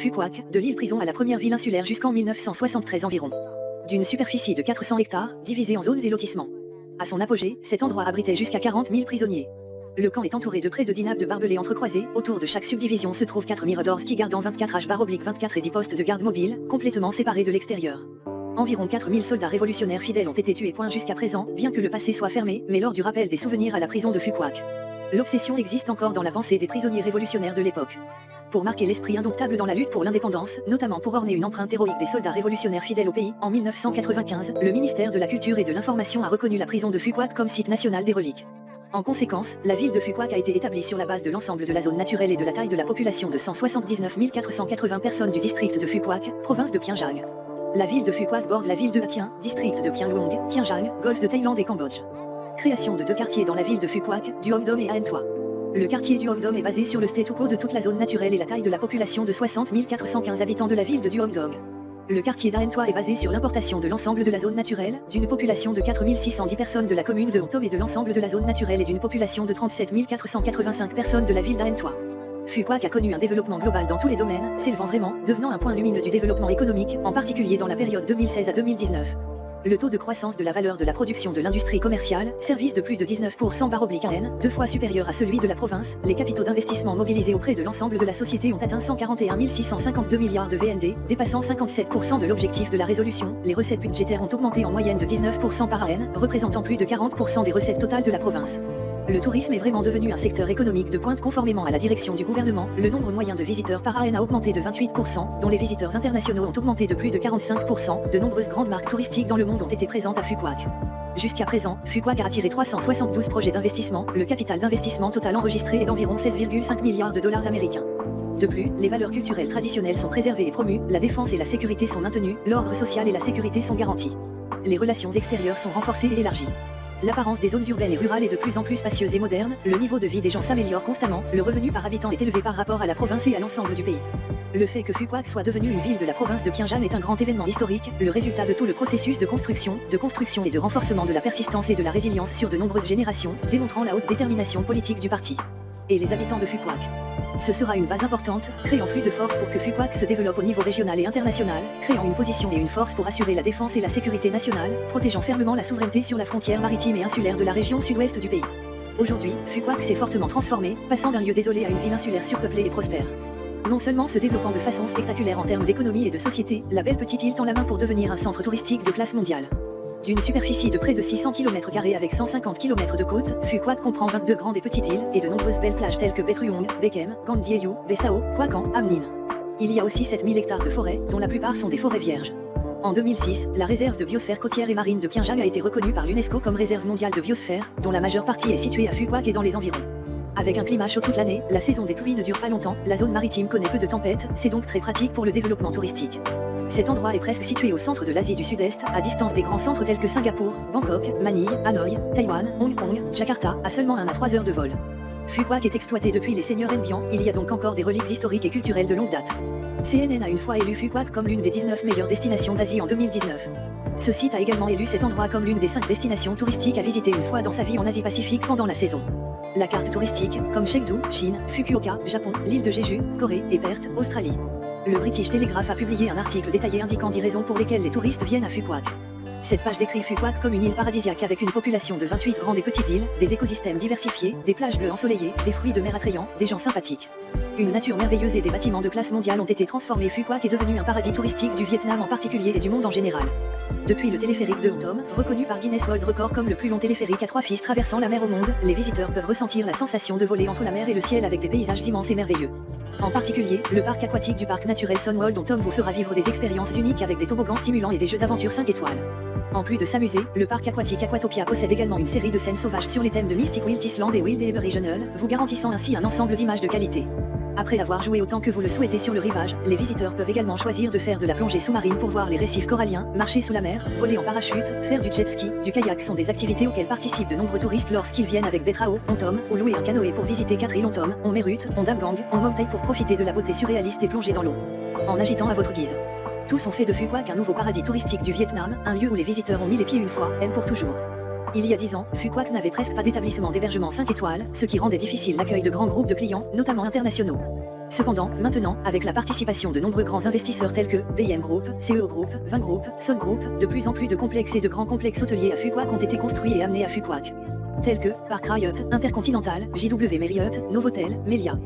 Phu Quoc, de l'île prison à la première ville insulaire jusqu'en 1973 environ. D'une superficie de 400 hectares, divisée en zones et lotissements. À son apogée, cet endroit abritait jusqu'à 40 000 prisonniers. Le camp est entouré de près de 10 nappes de barbelés entrecroisées. Autour de chaque subdivision se trouvent 4 miradors qui gardent en 24h/24 et 10 postes de garde mobiles, complètement séparés de l'extérieur. Environ 4000 soldats révolutionnaires fidèles ont été tués. Jusqu'à présent, bien que le passé soit fermé, mais lors du rappel des souvenirs à la prison de Phu Quoc. L'obsession existe encore dans la pensée des prisonniers révolutionnaires de l'époque. Pour marquer l'esprit indomptable dans la lutte pour l'indépendance, notamment pour orner une empreinte héroïque des soldats révolutionnaires fidèles au pays, en 1995, le ministère de la Culture et de l'Information a reconnu la prison de Phu Quoc comme site national des reliques. En conséquence, la ville de Phu Quoc a été établie sur la base de l'ensemble de la zone naturelle et de la taille de la population de 179 480 personnes du district de Phu Quoc, province de Kiên Giang. La ville de Phu Quoc borde la ville de Hatien, district de Kiên Luong, Kiên Giang, golfe de Thaïlande et Cambodge. Création de 2 quartiers dans la ville de Phu Quoc, du Hom Dom et An Toa. Le quartier du Hom Dom est basé sur le statu quo de toute la zone naturelle et la taille de la population de 60 415 habitants de la ville de du Hom Dom. Le quartier d'An Toa est basé sur l'importation de l'ensemble de la zone naturelle, d'une population de 4 610 personnes de la commune de Hom Dom et de l'ensemble de la zone naturelle et d'une population de 37 485 personnes de la ville d'An Toa. Phu Quoc a connu un développement global dans tous les domaines, s'élevant vraiment, devenant un point lumineux du développement économique, en particulier dans la période 2016 à 2019. Le taux de croissance de la valeur de la production de l'industrie commerciale, service de plus de 19%/AN, 2 fois supérieur à celui de la province. Les capitaux d'investissement mobilisés auprès de l'ensemble de la société ont atteint 141 652 milliards de VND, dépassant 57% de l'objectif de la résolution. Les recettes budgétaires ont augmenté en moyenne de 19% par an, représentant plus de 40% des recettes totales de la province. Le tourisme est vraiment devenu un secteur économique de pointe conformément à la direction du gouvernement. Le nombre moyen de visiteurs par an a augmenté de 28%, dont les visiteurs internationaux ont augmenté de plus de 45%. De nombreuses grandes marques touristiques dans le monde ont été présentes à Phu Quoc. Jusqu'à présent, Phu Quoc a attiré 372 projets d'investissement. Le capital d'investissement total enregistré est d'environ 16,5 milliards de dollars américains. De plus, les valeurs culturelles traditionnelles sont préservées et promues, la défense et la sécurité sont maintenues, l'ordre social et la sécurité sont garantis. Les relations extérieures sont renforcées et élargies. L'apparence des zones urbaines et rurales est de plus en plus spacieuse et moderne, le niveau de vie des gens s'améliore constamment, le revenu par habitant est élevé par rapport à la province et à l'ensemble du pays. Le fait que Phu Quoc soit devenue une ville de la province de Kiên Giang est un grand événement historique, le résultat de tout le processus de construction et de renforcement de la persistance et de la résilience sur de nombreuses générations, démontrant la haute détermination politique du parti. Et les habitants de Phu Quoc. Ce sera une base importante, créant plus de force pour que Phu Quoc se développe au niveau régional et international, créant une position et une force pour assurer la défense et la sécurité nationale, protégeant fermement la souveraineté sur la frontière maritime et insulaire de la région sud-ouest du pays. Aujourd'hui, Phu Quoc s'est fortement transformé, passant d'un lieu désolé à une ville insulaire surpeuplée et prospère. Non seulement se développant de façon spectaculaire en termes d'économie et de société, la belle petite île tend la main pour devenir un centre touristique de classe mondiale. D'une superficie de près de 600 km² avec 150 km de côte, Phu Quoc comprend 22 grandes et petites îles, et de nombreuses belles plages telles que Betruong, Bekem, Gandieyu, Bessao, Quoc An, Am Ninh. Il y a aussi 7000 hectares de forêts, dont la plupart sont des forêts vierges. En 2006, la réserve de biosphère côtière et marine de Kiên Giang a été reconnue par l'UNESCO comme réserve mondiale de biosphère, dont la majeure partie est située à Phu Quoc et dans les environs. Avec un climat chaud toute l'année, la saison des pluies ne dure pas longtemps, la zone maritime connaît peu de tempêtes, c'est donc très pratique pour le développement touristique. Cet endroit est presque situé au centre de l'Asie du Sud-Est, à distance des grands centres tels que Singapour, Bangkok, Manille, Hanoï, Taïwan, Hong Kong, Jakarta, à seulement 1 à 3 heures de vol. Phu Quoc est exploité depuis les seigneurs Nbian, il y a donc encore des reliques historiques et culturelles de longue date. CNN a une fois élu Phu Quoc comme l'une des 19 meilleures destinations d'Asie en 2019. Ce site a également élu cet endroit comme l'une des 5 destinations touristiques à visiter une fois dans sa vie en Asie-Pacifique pendant la saison. La carte touristique, comme Chengdu, Chine, Fukuoka, Japon, l'île de Jeju, Corée et Perth, Australie. Le British Telegraph a publié un article détaillé indiquant 10 raisons pour lesquelles les touristes viennent à Phu Quoc. Cette page décrit Phu Quoc comme une île paradisiaque avec une population de 28 grandes et petites îles, des écosystèmes diversifiés, des plages bleues ensoleillées, des fruits de mer attrayants, des gens sympathiques. Une nature merveilleuse et des bâtiments de classe mondiale ont été transformés. Phu Quoc est devenu un paradis touristique du Vietnam en particulier et du monde en général. Depuis le téléphérique de Hon Tom, reconnu par Guinness World Record comme le plus long téléphérique à 3 fils traversant la mer au monde, les visiteurs peuvent ressentir la sensation de voler entre la mer et le ciel avec des paysages immenses et merveilleux. En particulier, le parc aquatique du parc naturel Sunworld Hon Tom vous fera vivre des expériences uniques avec des toboggans stimulants et des jeux d'aventure 5 étoiles. En plus de s'amuser, le parc aquatique Aquatopia possède également une série de scènes sauvages sur les thèmes de Mystic Wild Island et Wild Aboriginal, vous garantissant ainsi un ensemble d'images de qualité. Après avoir joué autant que vous le souhaitez sur le rivage, les visiteurs peuvent également choisir de faire de la plongée sous-marine pour voir les récifs coralliens, marcher sous la mer, voler en parachute, faire du jet ski, du kayak sont des activités auxquelles participent de nombreux touristes lorsqu'ils viennent avec Betrao, Hon Tom, ou louer un canoë pour visiter 4 îles Hon Tom, On Merut, On Damgang, On Momtai pour profiter de la beauté surréaliste et plonger dans l'eau. En agitant à votre guise. Tous ont fait de Phu Quoc un nouveau paradis touristique du Vietnam, un lieu où les visiteurs ont mis les pieds une fois, aiment pour toujours. Il y a 10 ans, Fukuoka n'avait presque pas d'établissement d'hébergement 5 étoiles, ce qui rendait difficile l'accueil de grands groupes de clients, notamment internationaux. Cependant, maintenant, avec la participation de nombreux grands investisseurs tels que BM Group, CEO Group, Vin Group, Sun Group, de plus en plus de complexes et de grands complexes hôteliers à Fukuoka ont été construits et amenés à Fukuoka. Tels que Park Hyatt, Intercontinental, JW Marriott, Novotel, Melia.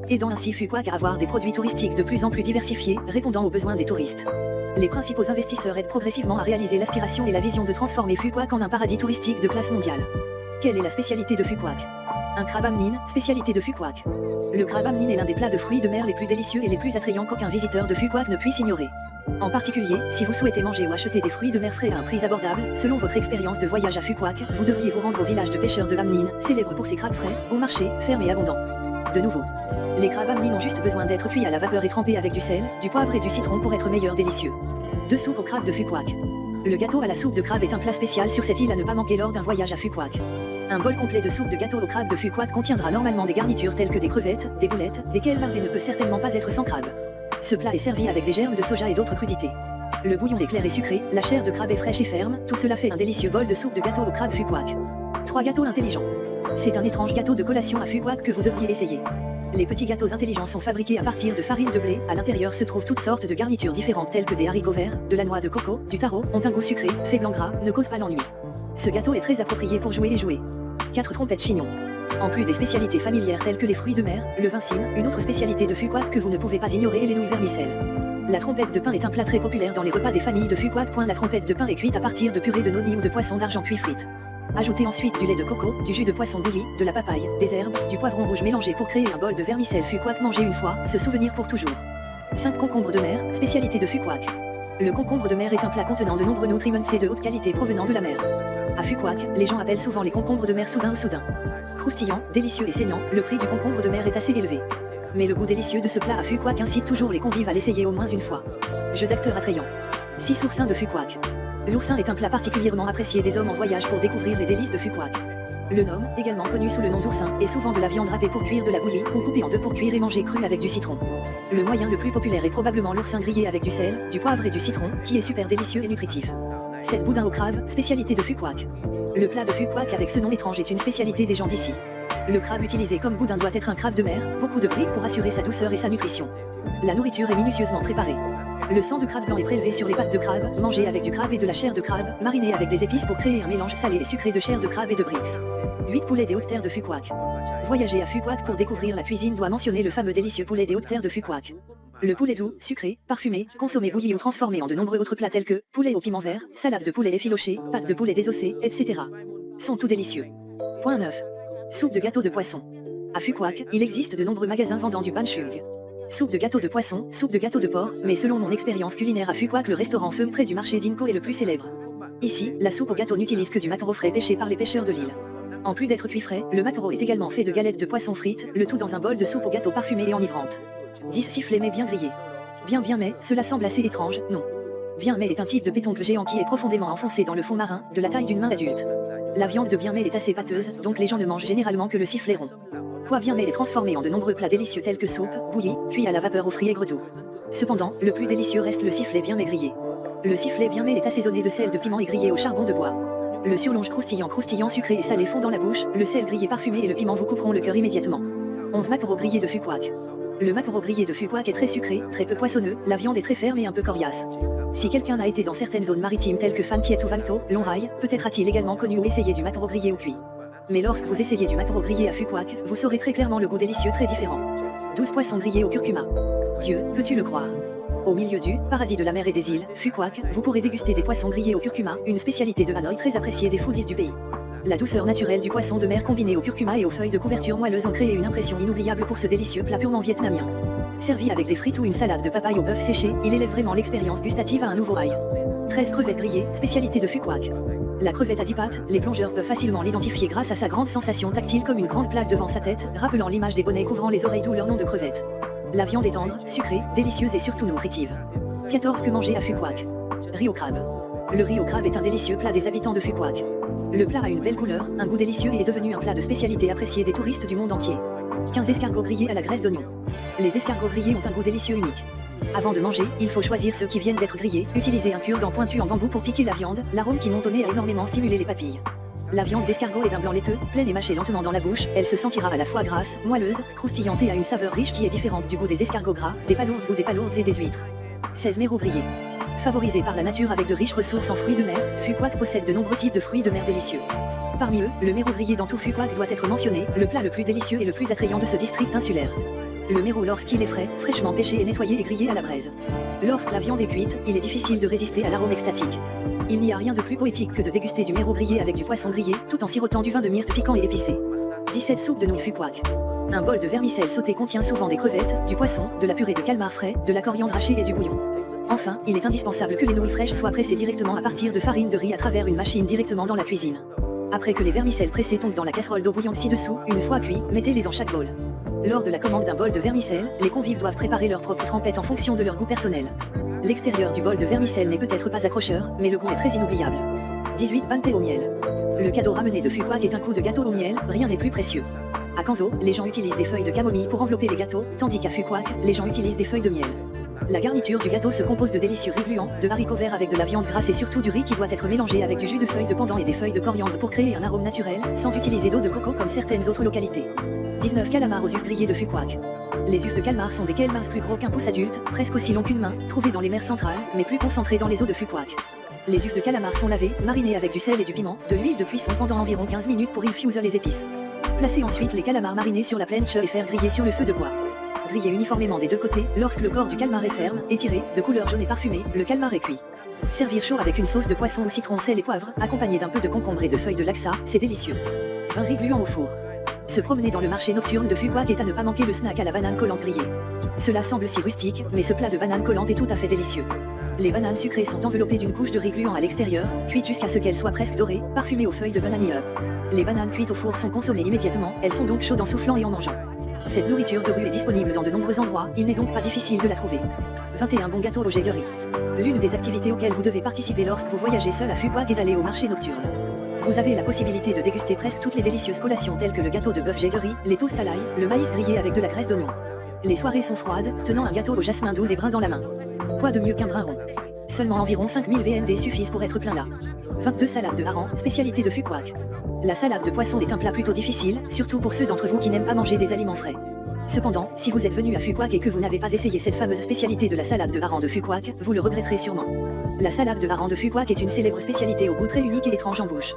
Aidant ainsi Fukuoka à avoir des produits touristiques de plus en plus diversifiés, répondant aux besoins des touristes. Les principaux investisseurs aident progressivement à réaliser l'aspiration et la vision de transformer Fukuoka en un paradis touristique de classe mondiale. Quelle est la spécialité de Fukuoka? Un crabe amnine, spécialité de Fukuoka. Le crabe amnine est l'un des plats de fruits de mer les plus délicieux et les plus attrayants qu'aucun visiteur de Fukuoka ne puisse ignorer. En particulier, si vous souhaitez manger ou acheter des fruits de mer frais à un prix abordable, selon votre expérience de voyage à Fukuoka, vous devriez vous rendre au village de pêcheurs de Amnine, célèbre pour ses crabes frais, bon marché, ferme et abondant. De nouveau, les crabes amnine ont juste besoin d'être cuits à la vapeur et trempés avec du sel, du poivre et du citron pour être meilleurs délicieux. 2 soupes aux crabes de Fukuoka. Le gâteau à la soupe de crabe est un plat spécial sur cette île à ne pas manquer lors d'un voyage à Fukuoka. Un bol complet de soupe de gâteau au crabe de Fukuoka contiendra normalement des garnitures telles que des crevettes, des boulettes, des calmars et ne peut certainement pas être sans crabe. Ce plat est servi avec des germes de soja et d'autres crudités. Le bouillon est clair et sucré, la chair de crabe est fraîche et ferme, tout cela fait un délicieux bol de soupe de gâteau au crabe Fukuoka. 3 gâteaux intelligents. C'est un étrange gâteau de collation à Fukuoka que vous devriez essayer. Les petits gâteaux intelligents sont fabriqués à partir de farine de blé, à l'intérieur se trouvent toutes sortes de garnitures différentes telles que des haricots verts, de la noix de coco, du taro, ont un goût sucré, faible en gras, ne cause pas l'ennui. Ce gâteau est très approprié pour jouer et jouer. 4 trompettes chignon. En plus des spécialités familières telles que les fruits de mer, le vin sim, une autre spécialité de Fukuoka que vous ne pouvez pas ignorer est les nouilles vermicelles. La trompette de pain est un plat très populaire dans les repas des familles de Fukuoka. La trompette de pain est cuite à partir de purée de noni ou de poisson d'argent cuit frites. Ajoutez ensuite du lait de coco, du jus de poisson bouilli, de la papaye, des herbes, du poivron rouge mélangé pour créer un bol de vermicelle Fukuoka mangé une fois, se souvenir pour toujours. 5 concombres de mer, spécialité de Fukuoka. Le concombre de mer est un plat contenant de nombreux nutriments et de haute qualité provenant de la mer. À Fukuoka, les gens appellent souvent les concombres de mer soudain ou soudain. Croustillant, délicieux et saignant, le prix du concombre de mer est assez élevé. Mais le goût délicieux de ce plat à Fukuoka incite toujours les convives à l'essayer au moins une fois. Jeu d'acteur attrayant. 6 oursins de Fukuoka. L'oursin est un plat particulièrement apprécié des hommes en voyage pour découvrir les délices de Fukuoka. Le nom, également connu sous le nom d'oursin, est souvent de la viande râpée pour cuire de la bouillie, ou coupée en 2 pour cuire et manger cru avec du citron. Le moyen le plus populaire est probablement l'oursin grillé avec du sel, du poivre et du citron, qui est super délicieux et nutritif. 7 boudins au crabe, spécialité de Fukuoka. Le plat de Fukuoka avec ce nom étrange est une spécialité des gens d'ici. Le crabe utilisé comme boudin doit être un crabe de mer, beaucoup de briques pour assurer sa douceur et sa nutrition. La nourriture est minutieusement préparée. Le sang de crabe blanc est prélevé sur les pattes de crabe, mangé avec du crabe et de la chair de crabe, mariné avec des épices pour créer un mélange salé et sucré de chair de crabe et de brix. 8 poulets des hautes terres de Fukuoka. Voyager à Fukuoka pour découvrir la cuisine doit mentionner le fameux délicieux poulet des hautes terres de Fukuoka. Le poulet doux, sucré, parfumé, consommé bouilli ou transformé en de nombreux autres plats tels que poulet au piment vert, salade de poulet effiloché, pâte de poulet désossée, etc. sont tout délicieux. Point 9. Soupe de gâteau de poisson. À Fukuoka, il existe de nombreux magasins vendant du banshug. Soupe de gâteau de poisson, soupe de gâteau de porc, mais selon mon expérience culinaire à Fukuoka, le restaurant Feu près du marché d'Inko est le plus célèbre. Ici, la soupe au gâteau n'utilise que du maquereau frais pêché par les pêcheurs de l'île. En plus d'être cuit frais, le maquereau est également fait de galettes de poisson frites, le tout dans un bol de soupe au gâteau parfumé et enivrante. 10 sifflets mais bien grillés. Bien mais, cela semble assez étrange, non. Bien mais est un type de pétoncle géant qui est profondément enfoncé dans le fond marin, de la taille d'une main adulte. La viande de bien mais est assez pâteuse, donc les gens ne mangent généralement que le sifflet rond. Pois bien mais est transformé en de nombreux plats délicieux tels que soupe, bouilli, cuit à la vapeur au vinaigre doux. Cependant, le plus délicieux reste le sifflet bien mais grillé. Le sifflet bien mais est assaisonné de sel de piment et grillé au charbon de bois. Le surlonge croustillant sucré et salé fond dans la bouche, le sel grillé parfumé et le piment vous couperont le cœur immédiatement. 11 maquereaux grillés de Fukuoka. Le maquereau grillé de Fukuoka est très sucré, très peu poissonneux, la viande est très ferme et un peu coriace. Si quelqu'un a été dans certaines zones maritimes telles que Phan-Thiet ou Vangto, Longrail, peut-être a-t-il également connu ou essayé du maquereau grillé ou cuit. Mais lorsque vous essayez du maquereau grillé à Fukuoka, vous saurez très clairement le goût délicieux très différent. 12 poissons grillés au curcuma. Dieu, peux-tu le croire? Au milieu du paradis de la mer et des îles, Fukuoka, vous pourrez déguster des poissons grillés au curcuma, une spécialité de Hanoï très appréciée des foodies du pays. La douceur naturelle du poisson de mer combinée au curcuma et aux feuilles de couverture moelleuses ont créé une impression inoubliable pour ce délicieux plat purement vietnamien. Servi avec des frites ou une salade de papaye au bœuf séché, il élève vraiment l'expérience gustative à un nouveau high. 13 crevettes grillées, spécialité de Fukuoka. La crevette à 10 pattes, les plongeurs peuvent facilement l'identifier grâce à sa grande sensation tactile comme une grande plaque devant sa tête, rappelant l'image des bonnets couvrant les oreilles d'où leur nom de crevette. La viande est tendre, sucrée, délicieuse et surtout nutritive. 14 que manger à Fukuoka. Riz au crabe. Le riz au crabe est un délicieux plat des habitants de Fukuoka. Le plat a une belle couleur, un goût délicieux et est devenu un plat de spécialité apprécié des touristes du monde entier. 15 escargots grillés à la graisse d'oignon. Les escargots grillés ont un goût délicieux unique. Avant de manger, il faut choisir ceux qui viennent d'être grillés, utiliser un cure-dent pointu en bambou pour piquer la viande, l'arôme qui monte au nez a énormément stimulé les papilles. La viande d'escargot est d'un blanc laiteux, pleine et mâchée lentement dans la bouche, elle se sentira à la fois grasse, moelleuse, croustillante et a une saveur riche qui est différente du goût des escargots gras, des palourdes ou des palourdes et des huîtres. 16 Méro grillé. Favorisé par la nature avec de riches ressources en fruits de mer, Fukuak possède de nombreux types de fruits de mer délicieux. Parmi eux, le méro grillé dans tout Fukuak doit être mentionné, le plat le plus délicieux et le plus attrayant de ce district insulaire. Le méro lorsqu'il est frais, fraîchement pêché et nettoyé et grillé à la braise. Lorsque la viande est cuite, il est difficile de résister à l'arôme extatique. Il n'y a rien de plus poétique que de déguster du méro grillé avec du poisson grillé, tout en sirotant du vin de myrte piquant et épicé. 17 Soupe de nouilles Fukuak. Un bol de vermicelle sauté contient souvent des crevettes, du poisson, de la purée de calmar frais, de la coriandre hachée et du bouillon. Enfin, il est indispensable que les nouilles fraîches soient pressées directement à partir de farine de riz à travers une machine directement dans la cuisine. Après que les vermicelles pressées tombent dans la casserole d'eau bouillante ci-dessous, une fois cuits, mettez-les dans chaque bol. Lors de la commande d'un bol de vermicelle, les convives doivent préparer leur propre trempette en fonction de leur goût personnel. L'extérieur du bol de vermicelle n'est peut-être pas accrocheur, mais le goût est très inoubliable. 18 Pâté au miel. Le cadeau ramené de Fukuak est un coup de gâteau au miel, rien n'est plus précieux. À Kanzo, les gens utilisent des feuilles de camomille pour envelopper les gâteaux, tandis qu'à Fukuak, les gens utilisent des feuilles de miel. La garniture du gâteau se compose de délicieux riz gluants, de haricots verts avec de la viande grasse et surtout du riz qui doit être mélangé avec du jus de feuilles de pandan et des feuilles de coriandre pour créer un arôme naturel, sans utiliser d'eau de coco comme certaines autres localités. 19 Calamars aux œufs grillés de Fukuak. Les œufs de calmar sont des calmars plus gros qu'un pouce adulte, presque aussi longs qu'une main, trouvés dans les mers centrales, mais plus concentrés dans les eaux de Fukuak. Les œufs de calamar sont lavés, marinés avec du sel et du piment, de l'huile de cuisson pendant environ 15 minutes pour infuser les épices. Placez ensuite les calamars marinés sur la planche et faire griller sur le feu de bois. Griller uniformément des deux côtés, lorsque le corps du calmar est ferme, étiré, de couleur jaune et parfumé, le calmar est cuit. Servir chaud avec une sauce de poisson au citron, sel et poivre, accompagné d'un peu de concombre et de feuilles de laksa, c'est délicieux. 20 riz gluant au four. Se promener dans le marché nocturne de Fukuak est à ne pas manquer le snack à la banane collante grillée. Cela semble si rustique, mais ce plat de banane collante est tout à fait délicieux. Les bananes sucrées sont enveloppées d'une couche de riz gluant à l'extérieur, cuites jusqu'à ce qu'elles soient presque dorées, parfumées aux feuilles de bananier. Les bananes cuites au four sont consommées immédiatement, elles sont donc chaudes en soufflant et en mangeant. Cette nourriture de rue est disponible dans de nombreux endroits, il n'est donc pas difficile de la trouver. 21 Bon gâteau au jaggery. L'une des activités auxquelles vous devez participer lorsque vous voyagez seul à Fukuak est d'aller au marché nocturne. Vous avez la possibilité de déguster presque toutes les délicieuses collations telles que le gâteau de bœuf jaggery, les toasts à l'ail, le maïs grillé avec de la graisse d'oignon. Les soirées sont froides, tenant un gâteau au jasmin doux et brun dans la main. Quoi de mieux qu'un brin rond? Seulement environ 5000 VND suffisent pour être plein là. 22 Salade de hareng, spécialité de Fukuak. La salade de poisson est un plat plutôt difficile, surtout pour ceux d'entre vous qui n'aiment pas manger des aliments frais. Cependant, si vous êtes venu à Fukuak et que vous n'avez pas essayé cette fameuse spécialité de la salade de hareng de Fukuak, vous le regretterez sûrement. La salade de hareng de Fukuak est une célèbre spécialité au goût très unique et étrange en bouche.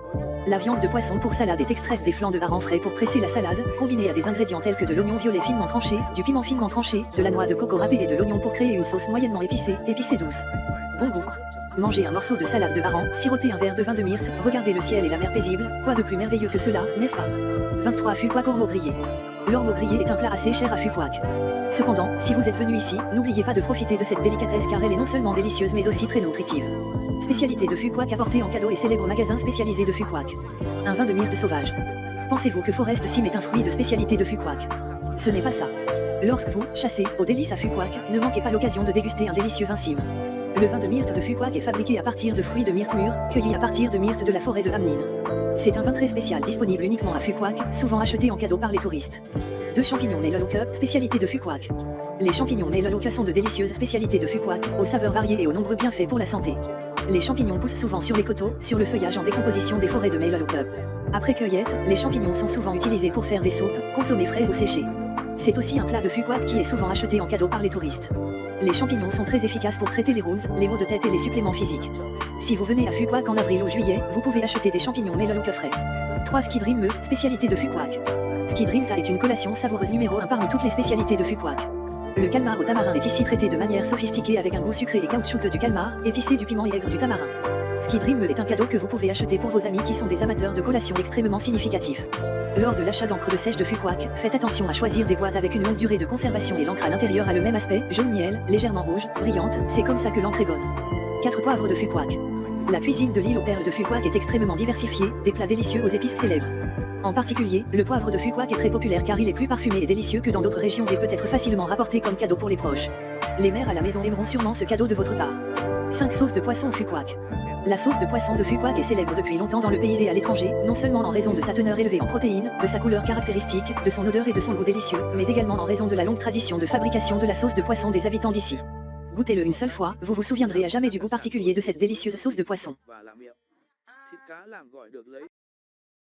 La viande de poisson pour salade est extraite des flancs de hareng frais pour presser la salade, combinée à des ingrédients tels que de l'oignon violet finement tranché, du piment finement tranché, de la noix de coco râpée et de l'oignon pour créer une sauce moyennement épicée douce. Bon goût. Mangez un morceau de salade de hareng, sirotez un verre de vin de myrte, regardez le ciel et la mer paisible, quoi de plus merveilleux que cela, n'est-ce pas? 23 Fukuak ormeau grillé. L'ormeau grillé est un plat assez cher à Fukuak. Cependant, si vous êtes venu ici, n'oubliez pas de profiter de cette délicatesse car elle est non seulement délicieuse mais aussi très nutritive. Spécialité de Fukuak apportée en cadeau et célèbre magasin spécialisé de Fukuak. Un vin de myrte sauvage. Pensez-vous que Forest Sim est un fruit de spécialité de Fukuak? Ce n'est pas ça. Lorsque vous chassez aux délices à Fukuak, ne manquez pas l'occasion de déguster un délicieux vin Sim. Le vin de myrte de Fukuak est fabriqué à partir de fruits de myrte mûrs, cueillis à partir de myrte de la forêt de Hamnin. C'est un vin très spécial disponible uniquement à Fukuak, souvent acheté en cadeau par les touristes. 2 champignons Melaleuca, spécialité de Fukuak. Les champignons Melaleuca sont de délicieuses spécialités de Fukuak, aux saveurs variées et aux nombreux bienfaits pour la santé. Les champignons poussent souvent sur les coteaux, sur le feuillage en décomposition des forêts de Melaleuca. Après cueillette, les champignons sont souvent utilisés pour faire des soupes, consommés frais ou séchés. C'est aussi un plat de Fukuak qui est souvent acheté en cadeau par les touristes. Les champignons sont très efficaces pour traiter les rhumes, les maux de tête et les suppléments physiques. Si vous venez à Fukuak en avril ou juillet, vous pouvez acheter des champignons Melaleuca frais. 3 Skidrim Me, spécialité de Fukuak. Skidrim Ta est une collation savoureuse numéro 1 parmi toutes les spécialités de Fukuak. Le calmar au tamarin est ici traité de manière sophistiquée avec un goût sucré et caoutchouteux du calmar, épicé du piment et aigre du tamarin. Skidrim Me est un cadeau que vous pouvez acheter pour vos amis qui sont des amateurs de collations extrêmement significatifs. Lors de l'achat d'encre de sèche de Fukuak, faites attention à choisir des boîtes avec une longue durée de conservation et l'encre à l'intérieur a le même aspect, jaune miel, légèrement rouge, brillante, c'est comme ça que l'encre est bonne. 4 Poivres de Fukuak. La cuisine de l'île aux perles de Fukuak est extrêmement diversifiée, des plats délicieux aux épices célèbres. En particulier, le poivre de Fukuak est très populaire car il est plus parfumé et délicieux que dans d'autres régions et peut être facilement rapporté comme cadeau pour les proches. Les mères à la maison aimeront sûrement ce cadeau de votre part. 5 Sauces de poisson Fukuak. La sauce de poisson de Fukuak est célèbre depuis longtemps dans le pays et à l'étranger, non seulement en raison de sa teneur élevée en protéines, de sa couleur caractéristique, de son odeur et de son goût délicieux, mais également en raison de la longue tradition de fabrication de la sauce de poisson des habitants d'ici. Goûtez-le une seule fois, vous vous souviendrez à jamais du goût particulier de cette délicieuse sauce de poisson.